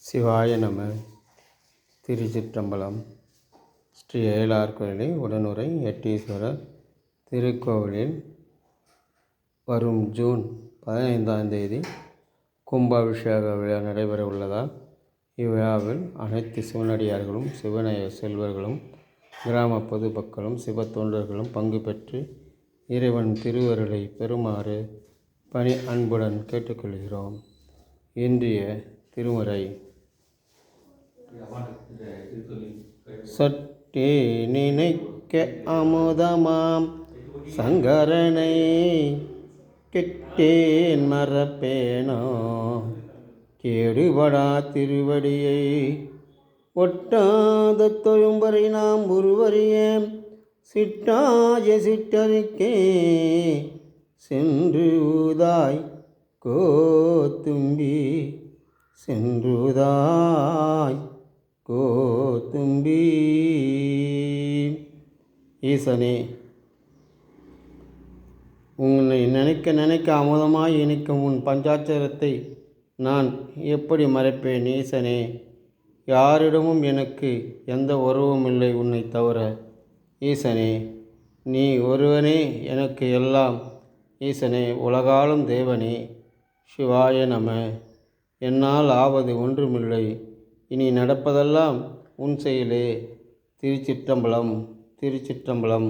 சிவாய நம. திருச்சிற்றம்பலம். ஸ்ரீ ஏலார் கோயிலை உடனுரை எட்டீஸ்வரர் திருக்கோவிலில் வரும் ஜூன் 15ஆம் தேதி கும்பாபிஷேக விழா நடைபெற உள்ளதால் இவ்விழாவில் அனைத்து சிவனடியார்களும் சிவநேய செல்வர்களும் கிராம பொதுமக்களும் சிவ தொண்டர்களும் பங்கு பெற்று இறைவன் திருவருளை பெறுமாறு பணி அன்புடன் கேட்டுக்கொள்கிறோம். இன்றைய திருமுறை சொட்டி நினைக்க அமுதமாம் சங்கரனை கெட்டேன் மறப்பேனோ கேடுபடா திருவடியை ஒட்டாத தொழும்பரை நாம் உருவறியேன் சிட்டாய சிட்டருக்கே சென்று ஊதாய் கோத்தும்பி சென்றுதாய் கோத்தும்பி. ஈசனே, உன்னை நினைக்க நினைக்க அமுதமாய் இனிக்கும் உன் பஞ்சாட்சரத்தை நான் எப்படி மறைப்பேன்? ஈசனே, யாரிடமும் எனக்கு எந்த உறவும் இல்லை உன்னை தவிர. ஈசனே, நீ ஒருவனே எனக்கு எல்லாம். ஈசனே, உலகாளும் தேவனே, சிவாய நம. என்னால் ஆவது ஒன்றுமில்லை, இனி நடப்பதெல்லாம் உன் செயலே. திருச்சிற்றம்பலம், திருச்சிற்றம்பலம்.